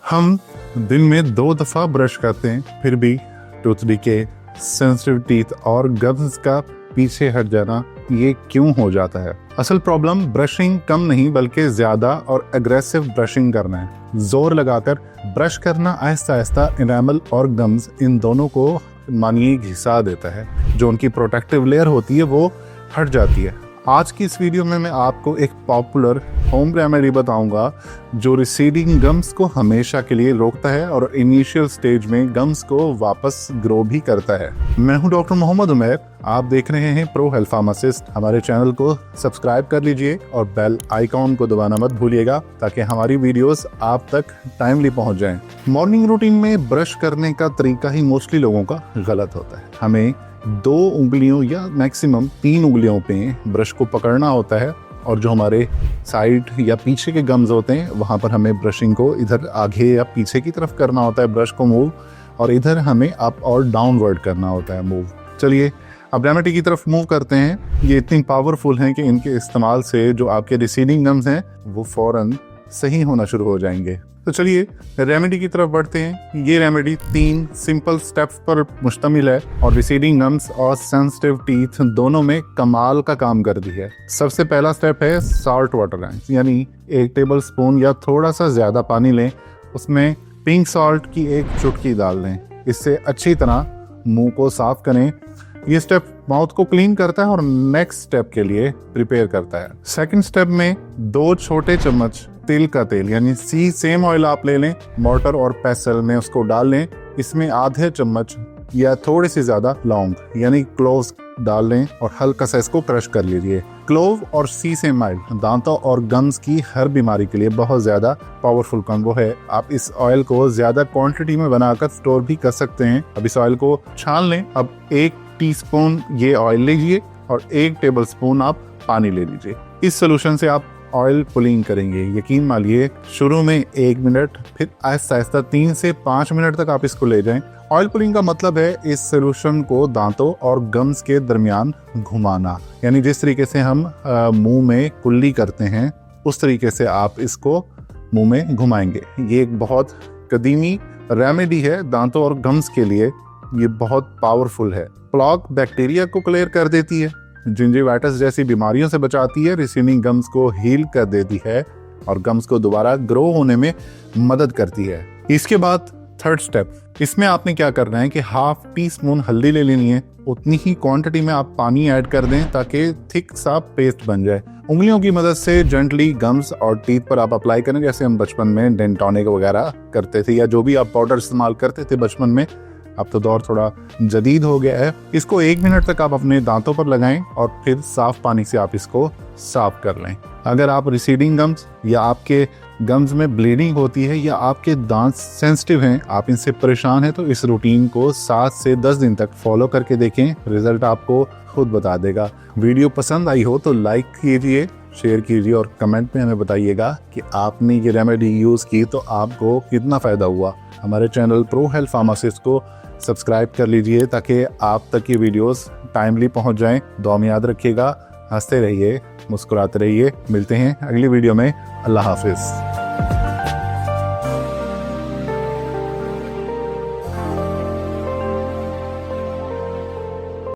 हम दिन में 2 दफा ब्रश करते हैं, फिर भी टूथ डिके, सेंसिटिव टीथ और गम्स का पीछे हट जाना ये क्यों हो जाता है? असल प्रॉब्लम ब्रशिंग कम नहीं बल्कि ज्यादा और एग्रेसिव ब्रशिंग करना है। जोर लगाकर ब्रश करना आहिस्ता आहिस्ता इनेमल और गम्स इन दोनों को मानिए घिसा देता है। जो उनकी प्रोटेक्टिव लेयर होती है वो हट जाती है। आज की इस वीडियो में मैं आपको एक पॉपुलर होम रेमेडी बताऊंगा जो रिसीडिंग गम्स को हमेशा के लिए रोकता है और इनिशियल स्टेज में गम्स को वापस ग्रो भी करता है। मैं हूं डॉक्टर मोहम्मद उमैर, आप देख रहे हैं प्रो हेल्थ फार्मासिस्ट। हमारे चैनल को सब्सक्राइब कर लीजिए और बेल आइकॉन को दबाना मत भूलिएगा ताकि हमारी वीडियोस आप तक टाइमली पहुंच जाएं। मॉर्निंग रूटीन में ब्रश करने का तरीका ही मोस्टली लोगों का गलत होता है। हमें 2 उंगलियों या मैक्सिमम 3 उंगलियों पे ब्रश को पकड़ना होता है और जो हमारे साइड या पीछे के गम्स होते हैं वहाँ पर हमें ब्रशिंग को इधर आगे या पीछे की तरफ करना होता है ब्रश को मूव, और इधर हमें अप और डाउनवर्ड करना होता है मूव। चलिए अब रेमेडी की तरफ मूव करते हैं। ये इतनी पावरफुल हैं कि इनके इस्तेमाल से जो आपके रिसीडिंग गम्स हैं वो फौरन सही होना शुरू हो जाएंगे। तो चलिए रेमेडी की तरफ बढ़ते हैं। ये रेमेडी 3 सिंपल स्टेप्स पर मुश्तमिल है और रिसीडिंग गम्स और सेंसिटिव टीथ दोनों में कमाल का काम करती है। सबसे पहला स्टेप है सॉल्ट वाटर, यानी 1 टेबल स्पून या थोड़ा सा ज्यादा पानी लें, उसमें पिंक सॉल्ट की 1 चुटकी डाल लें। इससे अच्छी तरह मुंह को साफ करें। ये स्टेप माउथ को क्लीन करता है और नेक्स्ट स्टेप के लिए प्रिपेयर करता है। सेकंड स्टेप में 2 छोटे चम्मच तिल का तेल यानी सेम ऑयल आप ले लें, मोर्टर और पेसल में उसको डाल लें। इसमें आधे चम्मच या थोड़ी सी ज्यादा लौंग यानी क्लोव्स डाल लें और हल्का सा इसको क्रश कर लीजिए। क्लोव और सीसेम ऑयल दांतों और गम्स की हर बीमारी के लिए बहुत ज्यादा पावरफुल कॉम्बो है। आप इस ऑयल को ज्यादा क्वांटिटी में बनाकर स्टोर भी कर सकते हैं। अब इस ऑयल को छान लें। अब 1 टीस्पून ये ऑयल लीजिए और 1 टेबल स्पून आप पानी ले लीजिए। इस सोल्यूशन से आप ऑयल पुलिंग करेंगे। यकीन मानिए शुरू में 1 मिनट, फिर आहिस्ता आहिस्ता 3 से 5 मिनट तक आप इसको ले जाएं। ऑयल पुलिंग का मतलब है इस सोल्यूशन को दांतों और गम्स के दरमियान घुमाना, यानी जिस तरीके से हम मुंह में कुल्ली करते हैं उस तरीके से आप इसको मुंह में घुमाएंगे। ये एक बहुत कदीमी रेमेडी है दांतों और गम्स के लिए। ये बहुत पावरफुल है। प्लॉक बैक्टीरिया को क्लियर कर देती है, जिंजिवाइटिस जैसी बीमारियों से बचाती है, रिसीडिंग गम्स को हील कर देती है और गम्स को दोबारा ग्रो होने में मदद करती है। इसके बाद थर्ड स्टेप, इसमें आपने क्या करना है कि 1/2 टीस्पून हल्दी ले लेनी है। उतनी ही क्वांटिटी में आप पानी ऐड कर दें ताकि थिक सा पेस्ट बन जाए। उंगलियों की मदद से जेंटली गम्स और टीथ पर आप अप्लाई करें, जैसे हम बचपन में डेंटॉनिक वगैरह करते थे या जो भी आप पाउडर इस्तेमाल करते थे बचपन में। अब तो दौर थोड़ा जदीद हो गया है। इसको 1 मिनट तक आप अपने दांतों पर लगाएं और फिर साफ पानी से आप इसको साफ कर लें। अगर आप रिसीडिंग गम्स या आपके गम्स में ब्लीडिंग होती है या आपके दांत सेंसिटिव हैं, आप इनसे परेशान हैं, तो इस रूटीन को 7 से 10 दिन तक फॉलो करके देखें। रिजल्ट आपको खुद बता देगा। वीडियो पसंद आई हो तो लाइक कीजिए, शेयर कीजिए और कमेंट में हमें बताइएगा कि आपने ये रेमेडी यूज़ की तो आपको कितना फ़ायदा हुआ। हमारे चैनल प्रो हेल्थ फार्मासिस्ट को सब्सक्राइब कर लीजिए ताकि आप तक ये वीडियोस टाइमली पहुंच जाएं। दुआ में याद रखिएगा, हंसते रहिए, मुस्कुराते रहिए। मिलते हैं अगली वीडियो में। अल्लाह हाफिज़।